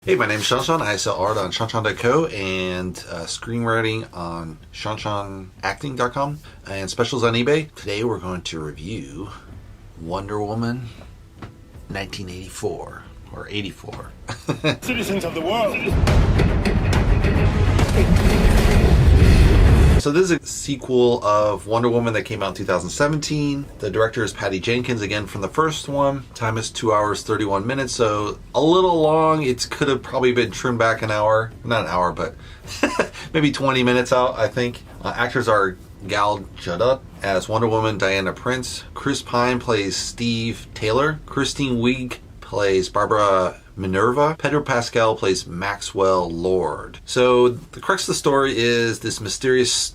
Hey, my name is ShawNshawN. I sell art on ShawNshawN.co and screenwriting on ShawNshawNacting.com and specials on eBay. Today we're going to review Wonder Woman 1984 or 84. Citizens of the world. So this is a sequel of Wonder Woman that came out in 2017. The director is Patty Jenkins, again from the first one. Time is 2 hours, 31 minutes, so a little long. It could have probably been trimmed back an hour. Not an hour, but maybe 20 minutes out, I think. Actors are Gal Gadot as Wonder Woman, Diana Prince. Chris Pine plays Steve Taylor. Kristen Wiig plays Barbara Minerva. Pedro Pascal plays Maxwell Lord. So the crux of the story is this mysterious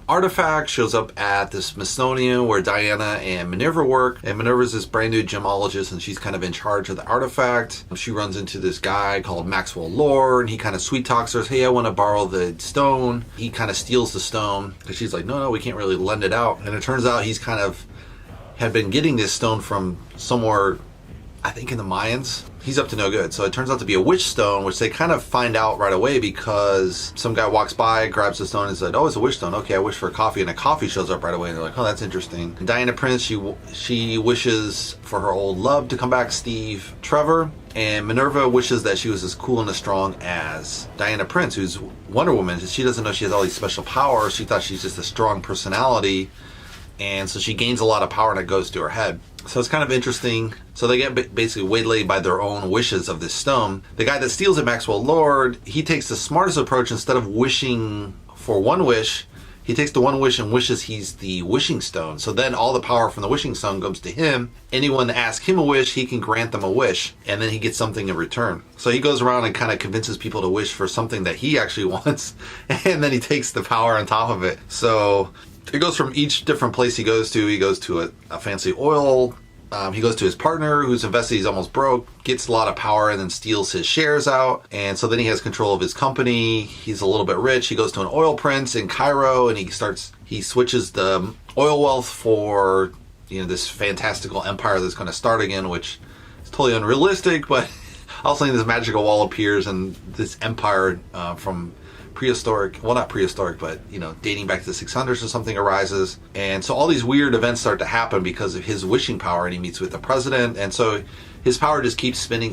artifact shows up at the Smithsonian where Diana and Minerva work. And Minerva's this brand new gemologist and she's kind of in charge of the artifact. She runs into this guy called Maxwell Lord and he kind of sweet talks her, says, hey, I want to borrow the stone. He kind of steals the stone because she's like, no, we can't really lend it out. And it turns out he's kind of had been getting this stone from somewhere, I think in the Mayans. He's up to no good. So it turns out to be a witch stone, which they kind of find out right away because some guy walks by, grabs the stone and said, oh, it's a witch stone. Okay, I wish for a coffee. And a coffee shows up right away. And they're like, oh, that's interesting. And Diana Prince, she wishes for her old love to come back, Steve Trevor. And Minerva wishes that she was as cool and as strong as Diana Prince, who's Wonder Woman. She doesn't know she has all these special powers. She thought she's just a strong personality. And so she gains a lot of power and it goes to her head. So it's kind of interesting. So they get basically waylaid by their own wishes of this stone. The guy that steals it, Maxwell Lord, he takes the smartest approach. Instead of wishing for one wish, he takes the one wish and wishes he's the wishing stone. So then all the power from the wishing stone comes to him. Anyone that asks him a wish, he can grant them a wish. And then he gets something in return. So he goes around and kind of convinces people to wish for something that he actually wants. And then he takes the power on top of it. So it goes from each different place he goes to. He goes to a fancy oil. He goes to his partner who's invested. He's almost broke, gets a lot of power and then steals his shares out. And so then he has control of his company. He's a little bit rich. He goes to an oil prince in Cairo and he switches the oil wealth for, this fantastical empire that's going to start again, which is totally unrealistic. But all of a sudden this magical wall appears and this empire from prehistoric, well not prehistoric, but dating back to the 600s or something arises. And so all these weird events start to happen because of his wishing power, and he meets with the president, and so his power just keeps spinning.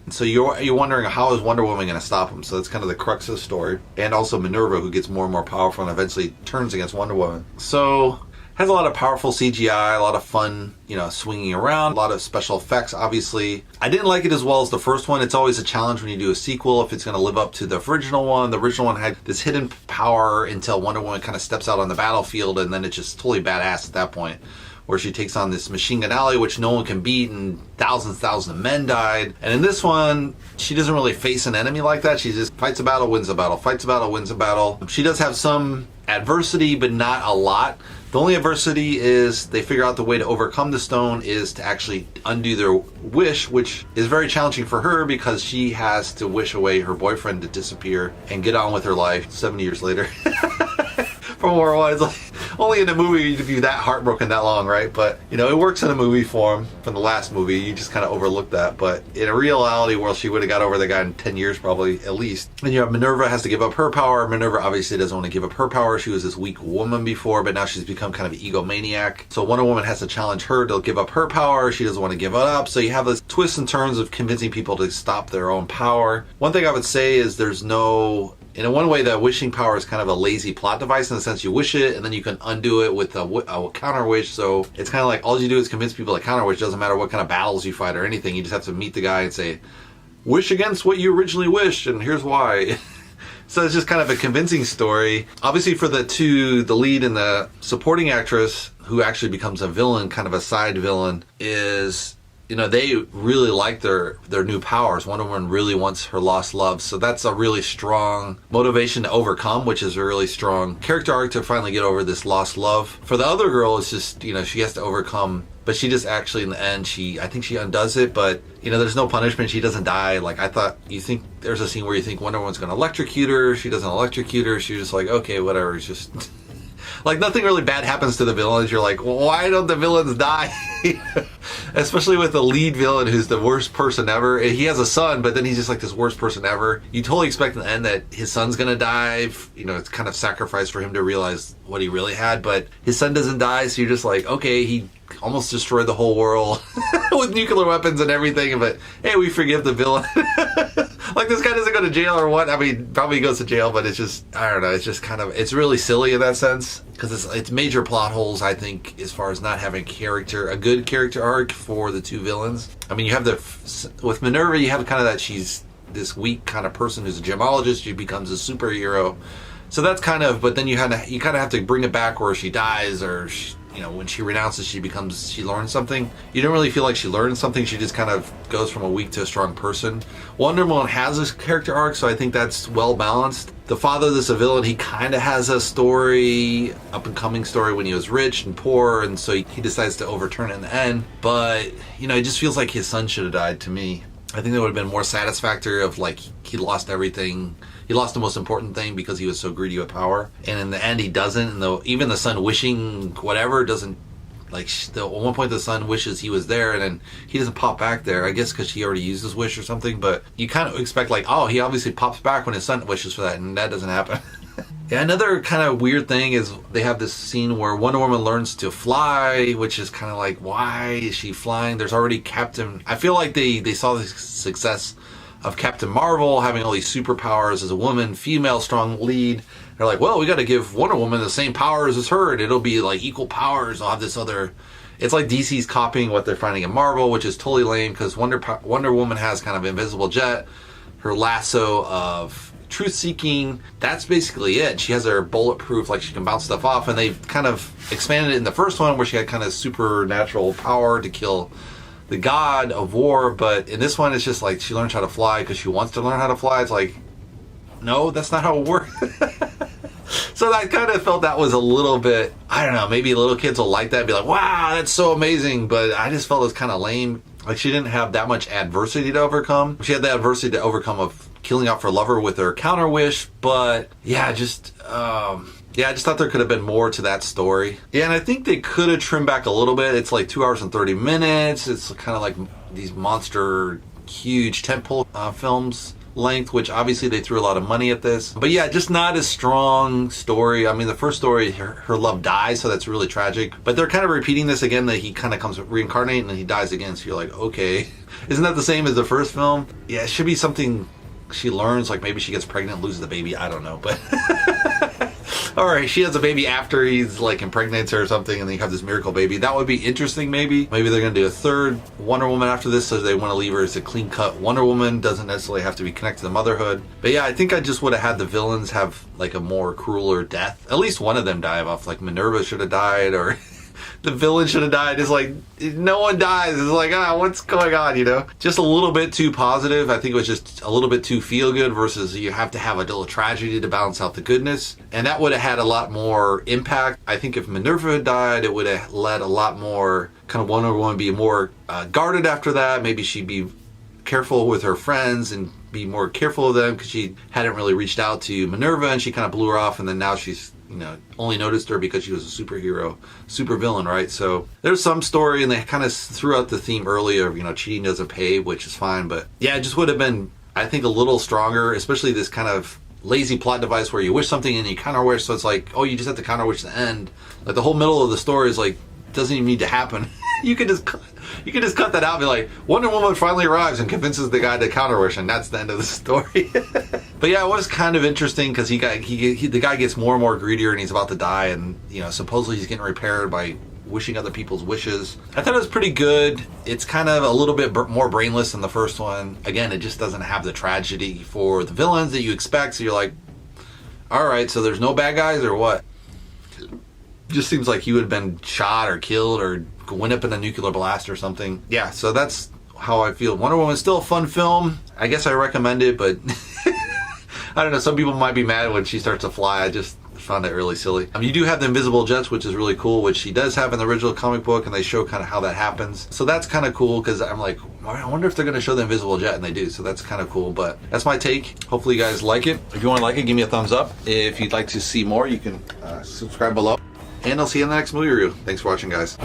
So you're wondering, how is Wonder Woman going to stop him? So that's kind of the crux of the story. And also Minerva, who gets more and more powerful and eventually turns against Wonder Woman. So has a lot of powerful CGI, a lot of fun, swinging around, a lot of special effects, obviously. I didn't like it as well as the first one. It's always a challenge when you do a sequel if it's going to live up to the original one. The original one had this hidden power until Wonder Woman kind of steps out on the battlefield, and then it's just totally badass at that point, where she takes on this machine gun alley, which no one can beat, and thousands of men died. And in this one, she doesn't really face an enemy like that. She just fights a battle, wins a battle, fights a battle, wins a battle. She does have some adversity, but not a lot. The only adversity is they figure out the way to overcome the stone is to actually undo their wish, which is very challenging for her because she has to wish away her boyfriend to disappear and get on with her life 70 years later. From World War I, it's like, only in a movie you'd be that heartbroken that long, right? But, it works in a movie form from the last movie. You just kind of overlook that. But in a reality world, she would have got over the guy in 10 years probably, at least. And Minerva has to give up her power. Minerva obviously doesn't want to give up her power. She was this weak woman before, but now she's become kind of an egomaniac. So Wonder Woman has to challenge her to give up her power. She doesn't want to give it up. So you have this twists and turns of convincing people to stop their own power. One thing I would say is in one way, the wishing power is kind of a lazy plot device in the sense you wish it and then you can undo it with a counter wish. So it's kind of like all you do is convince people to counter wish. Doesn't matter what kind of battles you fight or anything. You just have to meet the guy and say, wish against what you originally wished, and here's why. So it's just kind of a convincing story. Obviously for the lead and the supporting actress, who actually becomes a villain, kind of a side villain, is they really like their new powers. Wonder Woman really wants her lost love. So that's a really strong motivation to overcome, which is a really strong character arc to finally get over this lost love. For the other girl, it's just, she has to overcome, but she just actually in the end, I think she undoes it, but there's no punishment. She doesn't die. Like I thought, you think there's a scene where you think Wonder Woman's going to electrocute her. She doesn't electrocute her. She's just like, okay, whatever. It's just Like, nothing really bad happens to the villains. You're like, well, why don't the villains die? Especially with the lead villain who's the worst person ever. He has a son, but then he's just like this worst person ever. You totally expect in the end that his son's gonna die. You know, it's kind of sacrifice for him to realize what he really had, but his son doesn't die, so you're just like, okay, he almost destroyed the whole world with nuclear weapons and everything, but hey, we forgive the villain. Like, this guy doesn't go to jail or what? I mean, probably goes to jail, but it's just, I don't know, it's just kind of, it's really silly in that sense, because it's major plot holes, I think, as far as not having a good character arc for the two villains. I mean, you have with Minerva, you have kind of that she's this weak kind of person who's a gemologist, she becomes a superhero. So that's kind of, but then you kind of have to bring it back where she dies, or you know, when she renounces, she learns something. You don't really feel like she learns something. She just kind of goes from a weak to a strong person. Wonder Woman has this character arc, so I think that's well balanced. The father of this villain, he kind of has a story, up and coming story when he was rich and poor, and so he decides to overturn it in the end. But you know, it just feels like his son should have died to me. I think that would have been more satisfactory of like he lost everything. He lost the most important thing because he was so greedy with power. And in the end, he doesn't. And even the son wishing whatever doesn't, like, at one point the son wishes he was there and then he doesn't pop back there. I guess because he already used his wish or something. But you kind of expect like, oh, he obviously pops back when his son wishes for that. And that doesn't happen. Yeah, another kind of weird thing is they have this scene where Wonder Woman learns to fly, which is kind of like, why is she flying? There's already Captain. I feel like they saw the success of Captain Marvel having all these superpowers as a woman, female strong lead. They're like, well, we got to give Wonder Woman the same powers as her, and it'll be like equal powers. I'll have this other. It's like DC's copying what they're finding in Marvel, which is totally lame because Wonder Woman has kind of invisible jet, her lasso of truth seeking. That's basically it. She has her bulletproof, like she can bounce stuff off, and they've kind of expanded it in the first one where she had kind of supernatural power to kill the god of war, but in this one it's just like she learns how to fly because she wants to learn how to fly. It's like, no, that's not how it works. So I kind of felt that was a little bit, I don't know, maybe little kids will like that and be like, wow, that's so amazing, but I just felt it was kind of lame. Like, she didn't have that much adversity to overcome. She had the adversity to overcome of killing off her lover with her counter wish, but yeah, I just thought there could have been more to that story. Yeah, and I think they could have trimmed back a little bit. It's like 2 hours and 30 minutes. It's kind of like these monster, huge tentpole films length, which obviously they threw a lot of money at this. But yeah, just not a strong story. I mean, the first story, her love dies, so that's really tragic. But they're kind of repeating this again, that he kind of comes reincarnate and then he dies again. So you're like, okay, isn't that the same as the first film? Yeah, it should be something she learns, like maybe she gets pregnant and loses the baby. I don't know, but or she has a baby after he's like impregnates her or something, and then you have this miracle baby. That would be interesting. Maybe they're gonna do a third Wonder Woman after this, so they want to leave her as a clean cut Wonder Woman. Doesn't necessarily have to be connected to motherhood. But yeah, I think I just would have had the villains have like a more crueler death. At least one of them die off. Like Minerva should have died, or the villain should have died. It's like no one dies. It's like, what's going on, you know? Just a little bit too positive. I think it was just a little bit too feel good versus you have to have a little tragedy to balance out the goodness. And that would have had a lot more impact. I think if Minerva had died, it would have led a lot more kind of Wonder Woman be more guarded after that. Maybe she'd be careful with her friends and be more careful of them because she hadn't really reached out to Minerva and she kind of blew her off, and then now she's, you know, only noticed her because she was a superhero, super villain, right? So there's some story, and they kind of threw out the theme earlier of, you know, cheating doesn't pay, which is fine, but yeah, it just would have been, I think, a little stronger, especially this kind of lazy plot device where you wish something and you counter wish, so it's like, oh, you just have to counter wish the end. Like the whole middle of the story is like, doesn't even need to happen. You could just cut that out and be like, Wonder Woman finally arrives and convinces the guy to counter wish, and that's the end of the story. But yeah, it was kind of interesting because the guy gets more and more greedier, and he's about to die, and you know, supposedly he's getting repaired by wishing other people's wishes. I thought it was pretty good. It's kind of a little bit more brainless than the first one. Again, it just doesn't have the tragedy for the villains that you expect. So you're like, all right, so there's no bad guys or what? Just seems like he would have been shot or killed or went up in a nuclear blast or something. Yeah, so that's how I feel. Wonder Woman is still a fun film. I guess I recommend it, but I don't know. Some people might be mad when she starts to fly. I just found it really silly. You do have the invisible jets, which is really cool, which she does have in the original comic book, and they show kind of how that happens. So that's kind of cool because I'm like, I wonder if they're going to show the invisible jet, and they do. So that's kind of cool. But that's my take. Hopefully you guys like it. If you want to like it, give me a thumbs up. If you'd like to see more, you can subscribe below. And I'll see you in the next movie review. Thanks for watching, guys.